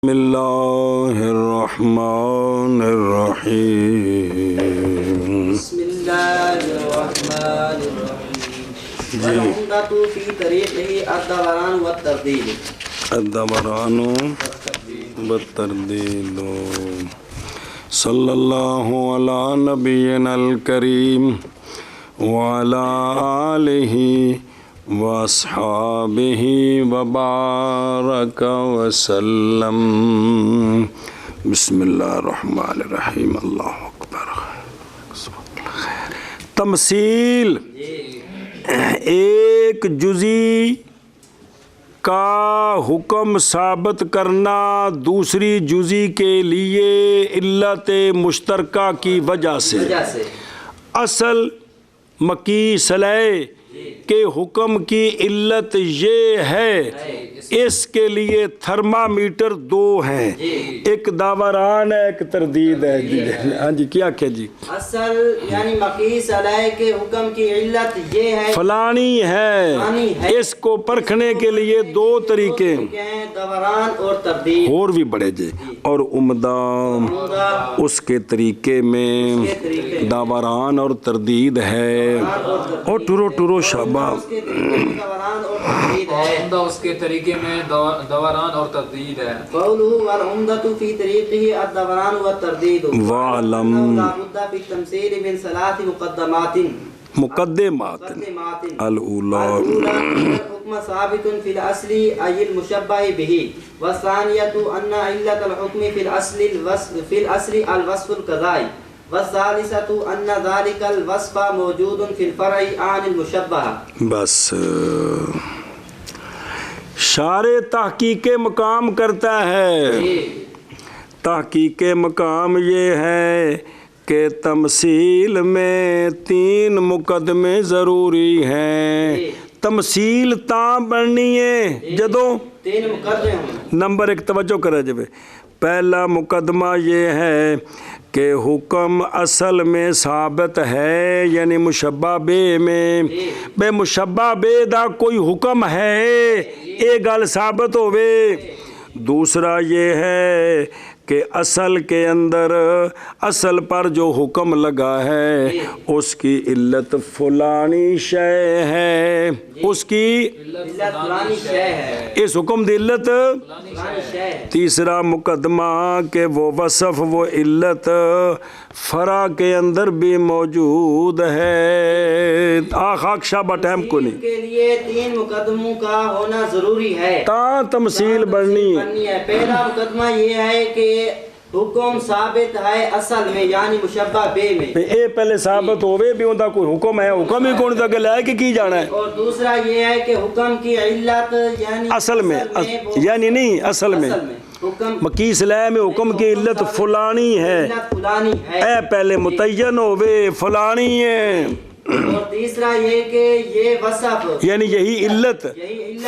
بسم اللہ الرحمن الرحیم بسم اللہ الرحمن الرحیم والعمدۃ فی طریقہ الدوران والتردید الدوران والتردید صلی اللہ علی نبینا الکریم وعلی آلہ واصحابہ وبارک وسلم بسم اللہ الرحمن الرحیم اللہ اکبر تمثیل ایک جزئی کا حکم ثابت کرنا دوسری جزئی کے لیے علت مشترکہ کی وجہ سے اصل مقیس علیہ کے حکم کی علت یہ ہے اس کے لیے تھرمامیٹر دو ہیں، ایک دوران ہے ایک تردید ہے۔ ہاں جی کیا کہ جی اصل یعنی مقیس علیہ کے حکم کی علت یہ ہے فلانی ہے، اس کو پرکھنے کے لیے دو طریقے ہیں، دوران اور تردید اور بھی بڑے جی، اور عمدہ اس کے طریقے میں دوران اور تردید ہے، اور ٹرو ٹرو شابہ عمدہ اس کے طریقے میں دوران اور تردید ہے۔ قوله والعمدۃ فی طریقہ الدوران والتردید وَعْلَمْ لا بد فی التمثیل من ثلاث مقدمات الأولى الحكم ثابت في الأصل أي المشبه به، والثانية أن علة الحكم في الأصل الوصف القضائي، والثالثة أن ذلك الوصف موجود في الفرع عن المشبه۔ بس شارع تحقیق مقام کرتا ہے، تحقیق مقام یہ ہے کہ تمثیل میں تین مقدمے ضروری ہیں۔ تمثیل تاں بننی ہے جدوں تین مقدمے ہوں۔ نمبر ایک توجہ کرے جب پہلا مقدمہ یہ ہے کہ حکم اصل میں ثابت ہے، یعنی مشبہ بے میں بے مشبہ بے دا کوئی حکم ہے یہ گل ثابت ہوئے۔ دوسرا یہ ہے کہ اصل کے اندر اصل پر جو حکم لگا ہے اس کی علت فلانی شے ہے، اس کی علت فلانی شے ہے، اس حکم دی علت فلانی شے ہے۔ تیسرا مقدمہ کہ وہ وصف وہ علت فرع کے اندر بھی موجود ہے۔ آخاک شابہ ٹائم کو نہیں کے لیے تین مقدموں کا ہونا ضروری ہے تا تمثیل بننی ہے۔ پہلا مقدمہ یہ ہے کہ حکم ثابت ہے اصل میں یعنی مشبہ بے میں، اے پہلے ثابت ہوئے بھی ہوندہ کوئی حکم ہے، حکم ہی کون تک لائے کہ کی جانا ہے۔ اور دوسرا یہ ہے کہ حکم کی علت یعنی اصل میں یعنی نہیں اصل میں حکم مقیس لائے میں حکم کی علت فلانی ہے، علت فلانی ہے۔ اے پہلے متعین ہوئے فلانی ہے، اور تیسرا یہ کہ یہ وصف یعنی یہی علت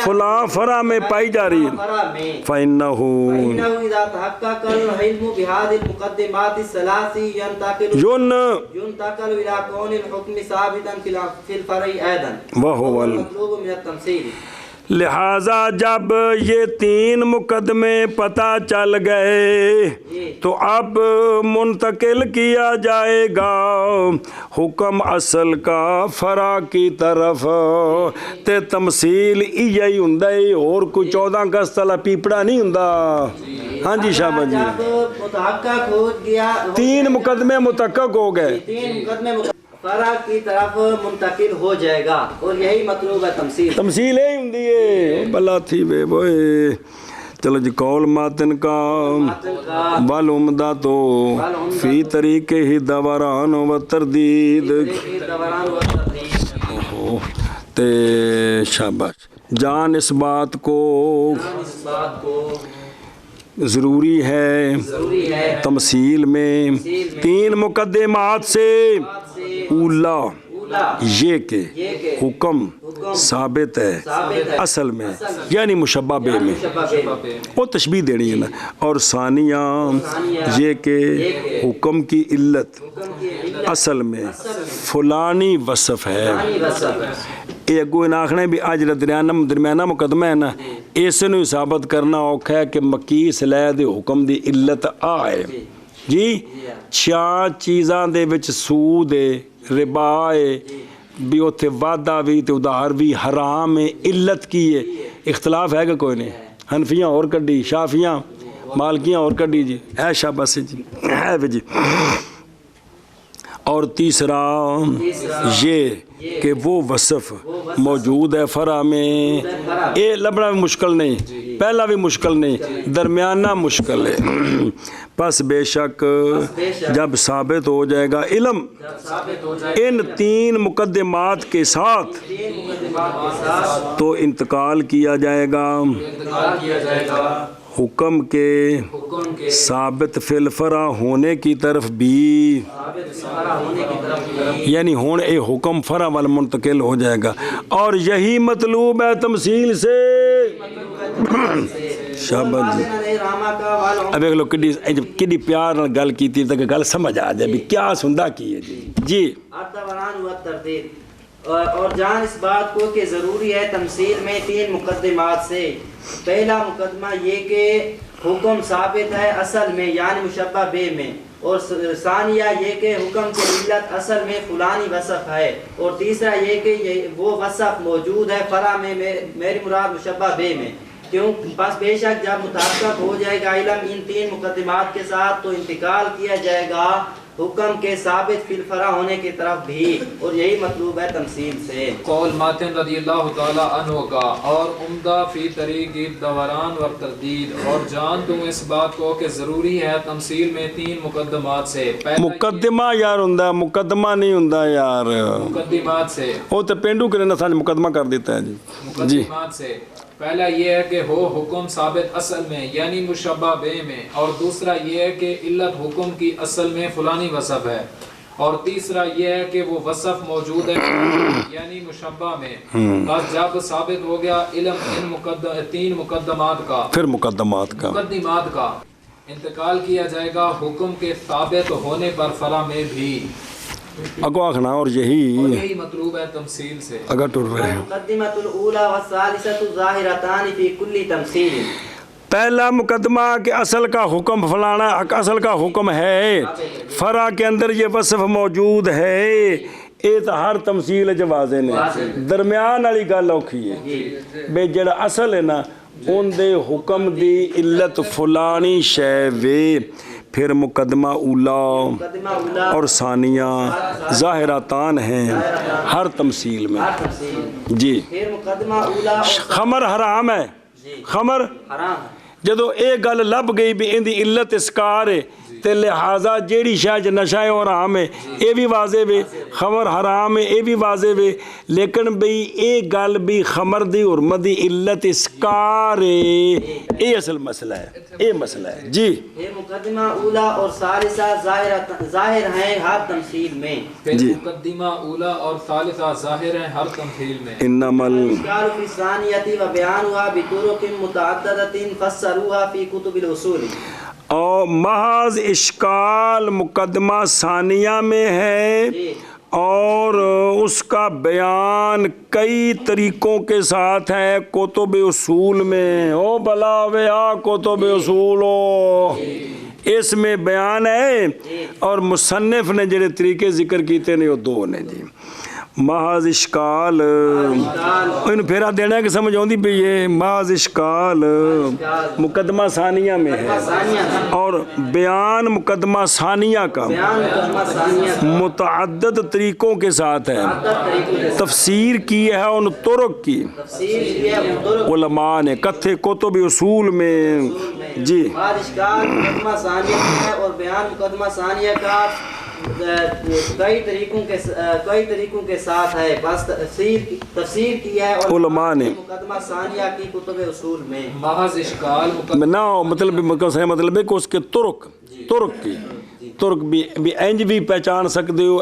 فلاں فرع میں پائی جا رہی ہے۔ فرع میں فَإِنَّهُ فإنه إذا تحقق العلم بهذه المقدمات الثلاث ينتقل إلى كون الحكم ثابتا في الفرع أيضا وهو المطلوب من التمثيل۔ لہٰذا جب یہ تین مقدمے پتہ چل گئے تو اب منتقل کیا جائے گا حکم اصل کا فرع کی طرف، تے تمثیل یہی ہندہ اور کوئی 14 اگست والا پیپڑا نہیں ہندہ۔ ہاں جی شابہ جی، جب متحقق ہو گیا تین مقدمے متحقق ہو گئے، تین مقدمے فرع کی طرف منتقل ہو جائے گا، اور یہی مطلوب ہے تمثیل۔ تمثیل ہی ہندی ہے بلا تھی بے بوئے۔ چلو جی قول ماتن کا والعمدہ تو فی طریقے ہی دوران و تردید تے شاباش جان اس بات کو ضروری ہے تمثیل میں تین مقدمات سے اولا یہ کہ حکم ثابت ہے اصل میں یعنی مشبہ بے میں، وہ تشبیہ دینی ہے نا، اور ثانیہ یہ کہ حکم کی علت اصل میں فلانی وصف ہے، یہ اگو ان آخنا بھی آج درمیانہ مقدمہ ہے نا اس نو ثابت کرنا اوکھا ہے کہ مکی صلاح دے حکم دی علت آئے جی 6 چیزاں دے وچ سود ہے ربا ہے بھی اتنے وعدہ بھی تے ادھار بھی حرام ہے علت کی ہے اختلاف ہے کہ کوئی نہیں حنفیاں اور کڈی شافیاں مالکیاں اور کڈی جی ہے شاباش جی ہے بھی جی اور تیسرا یہ کہ وہ وصف موجود ہے فرع میں یہ لبنا بھی مشکل نہیں پہلا بھی مشکل نہیں درمیانہ مشکل ہے پس بے شک جب ثابت ہو جائے گا علم ان 3 مقدمات کے ساتھ تو انتقال کیا جائے گا حکم کے ثابت فی الفرع ہونے کی طرف بھی یعنی ہون اے حکم فرع وال منتقل ہو جائے گا اور یہی مطلوب ہے تمثیل سے شاباش جی اب ایک لوگ کڈی پیار نال گل کیتی تاکہ گل سمجھ آ جائے بھی کیا سندا کی ہے جی اور جان اس بات کو کہ ضروری ہے تمثیل میں 3 مقدمات سے پہلا مقدمہ یہ کہ حکم ثابت ہے اصل میں یعنی مشبہ بے میں اور ثانیہ یہ کہ حکم کی علت اصل میں فلانی وصف ہے اور تیسرا یہ کہ وہ وصف موجود ہے فرع میں میری مراد مشبہ بے میں کیوں بس بے شک جب مطابقت ہو جائے گا علم ان 3 مقدمات کے ساتھ تو انتقال کیا جائے گا حکم کے ثابت فی الفرع ہونے کی طرف بھی اور یہی مطلوب ہے تمثیل سے قول ماتن رضی اللہ تعالی عنہ کا اور عمدہ فی طریق دوران و تردید اور جان دوں اس بات کو کہ ضروری ہے تمثیل میں 3 مقدمات سے مقدمہ یار ہوندا مقدمہ نہیں ہوندا یار مقدمات سے وہ تو پینڈو کرے نا سانج مقدمہ کر دیتا ہے جی مقدمات سے پہلا یہ ہے کہ ہو حکم ثابت اصل میں یعنی مشبہ بے میں اور دوسرا یہ ہے کہ علت حکم کی اصل میں فلانی وصف ہے اور تیسرا یہ ہے کہ وہ وصف موجود ہے یعنی مشبہ میں بس جب ثابت ہو گیا علم ان 3 مقدمات کا پھر مقدمات کا انتقال کیا جائے گا حکم کے ثابت ہونے پر فرع میں بھی اگو آخنا اور یہی مطلوب ہے تمثیل سے اگر ٹور رہے مقدمۃ الاولی والثالثۃ ظاہرتان فی کل تمثیل پہلا مقدمہ کہ اصل کا حکم فلانا اصل کا حکم ہے فرع کے اندر یہ وصف موجود ہے یہ تو ہر تمثیل جو واضح نے درمیان والی گل اوکھی ہے بے جڑا اصل ہے نا ان دے حکم دی علت فلانی شے وے پھر مقدمہ اولا اور ثانیہ ظاہراتان ہیں ہر تمثیل میں جی خمر حرام ہے خمر جدو ایک گل لب گئی بھی ان دی علت اسکار ہے تے لہذا جیڑی شاید نشہ ہے اور حرام ہے یہ بھی واضح ہے خمر حرام ہے یہ بھی واضح ہے لیکن بھئی ایک گل بھی خمر دی حرمت دی علت اسکار ہے یہ اصل مسئلہ ہے یہ مسئلہ ہے جی یہ مقدمہ اولا اور ثالثہ ظاہر ہیں ہر تمثیل میں جی مقدمہ اولا اور ثالثہ ظاہر ہیں ہر تمثیل میں انما الاشکال فی الثانیۃ و بیانها بطرق متعددۃ فسروها فی کتب الاصول اور محض اشکال مقدمہ ثانیہ میں ہے اور اس کا بیان کئی طریقوں کے ساتھ ہے کتب اصول میں او بلا ویا کتب اصول ہو اس میں بیان ہے اور مصنف نے جڑے طریقے ذکر کیتے نے وہ 2 نے جی محض اشکال ان پھیرا دینا ہے کہ سمجھ آؤں دی بھی یہ محض اشکال مقدمہ ثانیہ میں ہے اور بیان مقدمہ ثانیہ کا متعدد طریقوں کے ساتھ ہے تفسیر کی ہے ان طرق کی علماء نے کتھے کتب اصول میں جی محض اشکال مقدمہ ثانیہ ہے اور بیان مقدمہ ثانیہ کا کئی طریقوں کے ساتھ ہے بس تفسیر کی ہے اور علماء نے مقدمہ ثانیہ کی کتب اصول میں محض اشکال نہ مطلب ہے کہ اس کے طرق کی ਤੁਰਕ ਵੀ ਇੰਜ ਵੀ ਪਹਿਚਾਨ ਸਕਦੇ ਹੋ,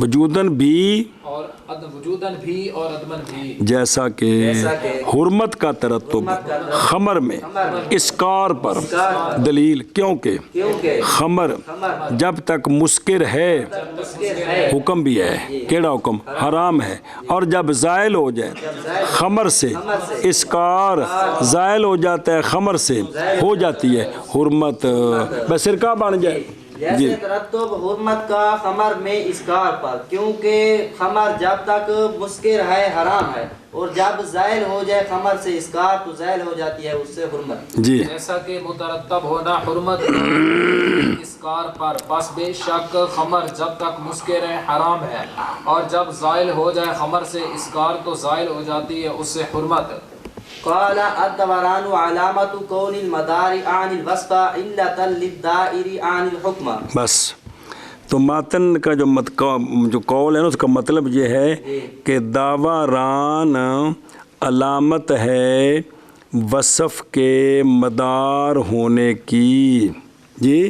وجودن بھی اور وجودن بھی اور عدمن بھی، جیسا کہ حرمت کا ترتب خمر میں اسکار پر دلیل، کیونکہ خمر جب تک مسکر ہے حکم بھی ہے، کیڑا حکم؟ حرام ہے، اور جب زائل ہو جائے خمر سے اسکار زائل ہو جاتا ہے، خمر سے ہو جاتی ہے حرمت، بس سرکہ بن جائے. جیسے ترتب حرمت کا خمر میں اسکار پر، کیونکہ خمر جب تک مسکر ہے حرام ہے، اور جب زائل ہو جائے خمر سے اسکار تو زائل ہو جاتی ہے اس سے حرمت. جی جیسا کہ مترتب ہونا حرمت اسکار پر، پس بے شک خمر جب تک مسکر ہے حرام ہے، اور جب زائل ہو جائے خمر سے اسکار تو زائل ہو جاتی ہے اس سے حرمت. قال الدوران علامت کون المدار عن الوصف علتا للدائر عن الحکم. بس تو ماتن کا جو قول ہے نا، اس کا مطلب یہ ہے کہ دوران علامت ہے وصف کے مدار ہونے کی. جی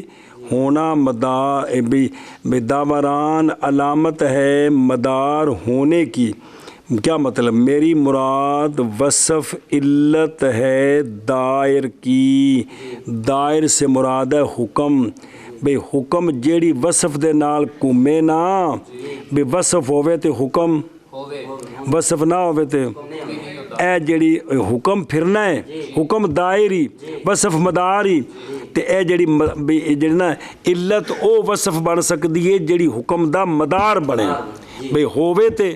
ہونا مدار بھی دوران علامت ہے مدار ہونے کی. کیا مطلب؟ میری مراد وصف علت ہے دائر کی. دائر سے مراد ہے حکم. بے حکم جیڑی وصف دے نال گھومے نا، بے وصف ہوئے تے حکم، وصف نہ ہوئے تے اے جیڑی حکم پھرنا ہے، حکم دائری وصف مداری، تے اے جیڑی نا علت او وصف بن سکتی ہے جیڑی حکم دا مدار بنے. بے ہوئے تے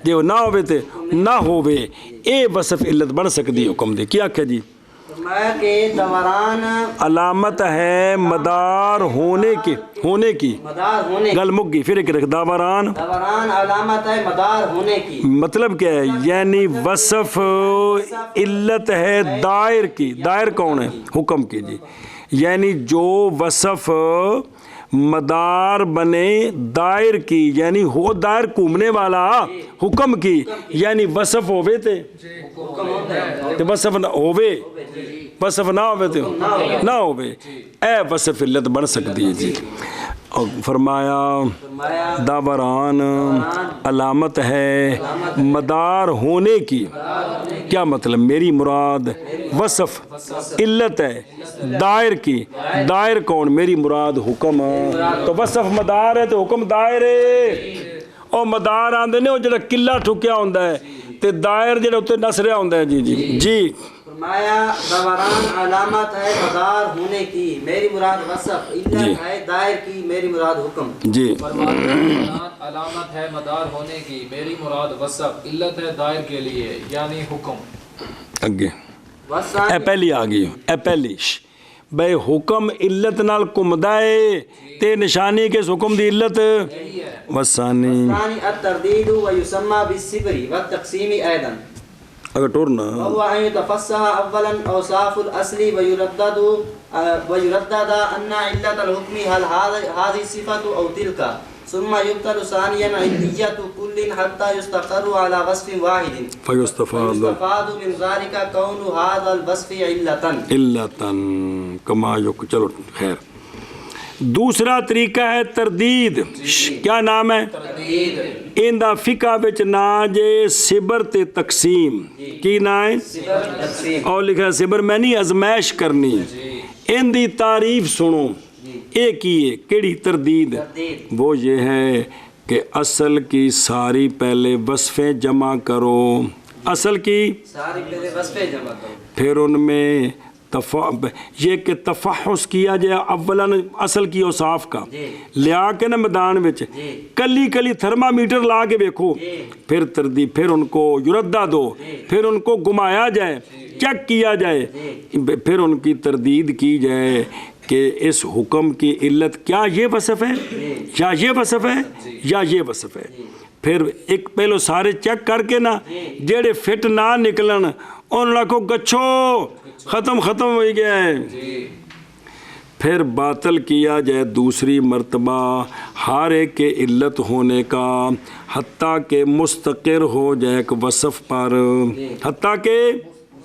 جی نہ ہوئے تے نہ ہوئے، اے وصف علت بن سکتی حکم دی. کیا کہ جی کہ دوران علامت ہے مدار ہونے کی مدار ہونے گل مک گئی. پھر ایک رکھ دوران علامت ہے مدار ہونے کی. مطلب کیا ہے؟ یعنی وصف علت ہے دائر کی. دائر کون ہے؟ حکم کی. جی یعنی جو وصف مدار بنے دائر کی، یعنی ہو دائر گھومنے والا حکم کی، یعنی وصف ہوئے تے وصف نہ ہوئے، وصف نہ ہوئے تے نہ ہوئے، اے وصف علت بن سکتی ہے. جی اور فرمایا دوران علامت ہے مدار ہونے کی. کیا مطلب؟ میری مراد وصف علت ہے دائر کی. دائر کون؟ میری مراد حکم. تو وصف مدار ہے تو حکم دائر ہے. اور مدار آندے نے وہ جڑا قلعہ ٹھکیا ہوندہ ہے تے دائر جڑا اتنے نسریا ہوندہ ہے. جی فرمایا دوران علامت ہے مدار ہونے کی، میری مراد وصف علت ہے دائر کی، میری مراد حکم. جی علامت ہے مدار ہونے کی، میری مراد وصف علت ہے دائر کے لیے یعنی حکم. اگے اے پہلی آ گئی، اے پہلی بے حکم علت نال کمدا ہے تے نشانی کے حکم دی علت وثانی التردید ويسمى بالصبر والتقسیم ایضا. اگر ٹورنا وهو ان يتفصح اولا اوصاف الاصل ويردد ان علت الحكم هل هذه الصفه او تلك، ثم يبتل ثانيا علية كل حتى يستقر على وصف واحد فيستفاد من ذلك كون هذا الوصف علة كما چلو خیر. دوسرا طریقہ ہے تردید. کیا نام ہے؟ تردید. ان دا فقہ وچ نا جے صبر تے تقسیم. کی نا ہے؟ اور لکھا صبر میں نہیں ازمائش کرنی. ان دی تعریف سنو. ایک ہی ہے کیڑی تردید؟ وہ یہ ہے کہ اصل کی ساری پہلے وصفیں جمع کرو. اصل کی ساری پہلے وصفیں جمع کرو، پھر ان میں یہ کہ تفحص کیا جائے اولا اصل کی اوصاف کا لیا کے نا میدان وچ کلی کلی تھرمامیٹر لا کے دیکھو، پھر تردید، پھر ان کو یردہ دو، پھر ان کو گھمایا جائے، چیک کیا جائے، پھر ان کی تردید کی جائے کہ اس حکم کی علت کیا یہ وصف ہے یا یہ وصف ہے یا یہ وصف ہے. پھر ایک پہلو سارے چیک کر کے نا جیڑے فٹ نہ نکلن ان کو گچھو ختم ہو گیا ہے. پھر باطل کیا جائے دوسری مرتبہ ہر ایک کے علت ہونے کا حتیٰ کہ مستقر ہو جائے ایک وصف پر، حتیٰ کہ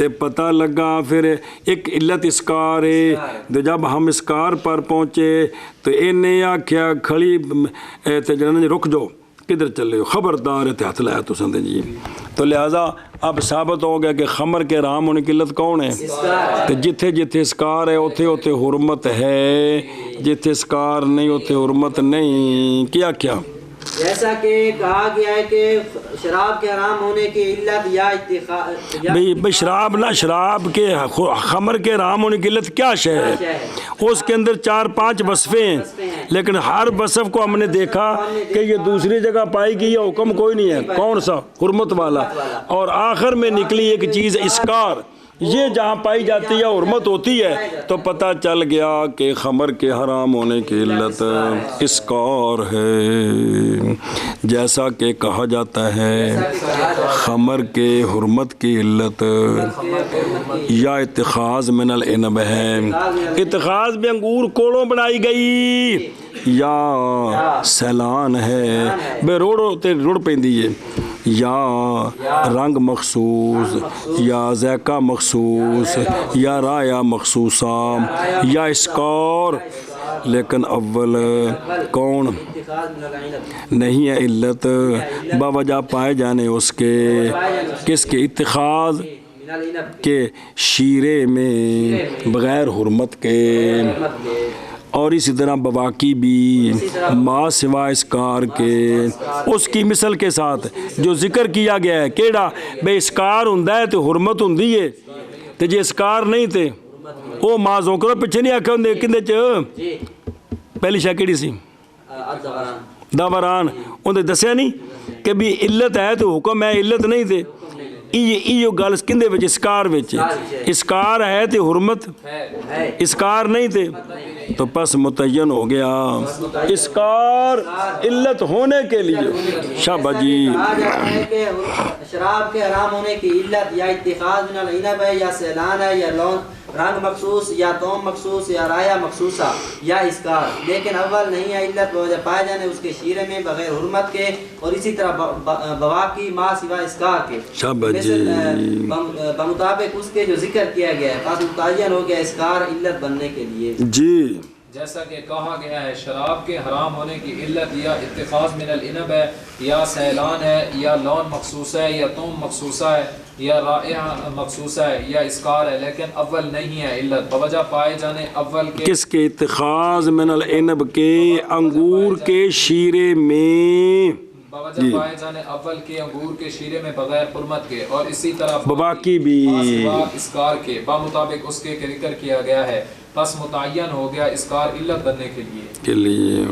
تے پتہ لگا پھر ایک علت اسکار ہے. تو جب ہم اسکار پر پہنچے تو انہیں آکھیا کھڑی تے جنہیں رک جاؤ کدھر چلے ہو خبردار ہے ہاتھ لایا تو سندے جی. تو لہٰذا اب ثابت ہو گیا کہ خمر کے حرام ہونے کی علت کون ہے؟ تو جتھے جتھے اسکار ہے اتھے اتھے حرمت ہے، جتھے اسکار نہیں اتھے حرمت نہیں. کیا کیا جیسا کہ کہا گیا ہے کہ شراب کے حرام ہونے کی علت یا اتخاذ بھئی شراب نہ، شراب کے خمر کے حرام ہونے کی علت کیا شے ہے؟ اس کے اندر 4-5 وصفیں ہیں، لیکن ہر وصف کو ہم نے دیکھا کہ یہ دوسری جگہ پائی گئی یہ حکم کوئی نہیں ہے. کون سا؟ حرمت والا. اور آخر میں نکلی ایک چیز اسکار، یہ جہاں پائی جاتی ہے حرمت ہوتی ہے. تو پتہ چل گیا کہ خمر کے حرام ہونے کی علت اسکار ہے. جیسا کہ کہا جاتا ہے خمر کے حرمت کی علت یا اتخاذ من العنب ہے. اتخاذ بھی انگور کوڑوں بنائی گئی یا سیلان ہے بے روڑ پیندی ہے، یا رنگ مخصوص یا ذائقہ مخصوص یا رائحہ مخصوصہ یا اسکار. لیکن اول کون نہیں ہے علت باوجہ پائے جانے اس کے کس کے؟ اتخاذ کے شیرے میں بغیر حرمت کے. اور اسی طرح بواقی بھی ما سوا اسکار کے اس کی مثل کے ساتھ جو ذکر کیا گیا ہے. کیڑا بے اسکار ہوندا ہے تو حرمت ہوندی ہے، تے جے اسکار نہیں تے او مازوں کرو پیچھے نہیں آکھے ہوندے کندے چ پہلی شاہ کیڑی سی؟ دوران. انہیں دسیا نہیں کہ بھی علت ہے تو حکم ہے، علت نہیں تے یہ گل کندے وچ؟ اسکار وچ. اسکار ہے تے حرمت، اسکار نہیں تے تو پس متعین ہو گیا اسکار علت ہونے کے لیے. شاباش جی. کہا جاتا ہے کہ شراب کے حرام ہونے کی علت یا اتخاذ من العنب ہے یا سیلان ہے یا لون رنگ مخصوص یا توم مخصوص یا رائحہ مخصوصہ یا اسکار. لیکن اول نہیں ہے علت وجہ پائے جانے اس کے شیرے میں بغیر حرمت کے، اور اسی طرح بواقی ما سوا اسکار کے بمطابق اس کے جو ذکر کیا گیا ہے. پس متعین ہو گیا اسکار علت بننے کے لیے. جی جیسا کہ کہا گیا ہے شراب کے حرام ہونے کی علت یا اتخاذ من العنب ہے یا سیلان ہے یا لون مخصوص ہے یا توم مخصوصہ ہے یا رائحہ مخصوصہ ہے یا اسکار ہے. لیکن اول نہیں ہے علت بوجہ پائے جانے اول کے کس کے؟ اتخاذ من العنب کے انگور کے شیرے میں بوجہ پائے جانے اول کے انگور کے شیرے میں بغیر حرمت کے، اور اسی طرح بواقی بھی اسکار کے بمطابق اس کے ذکر کیا گیا ہے. پس متعین ہو گیا اسکار علت بننے کے لیے.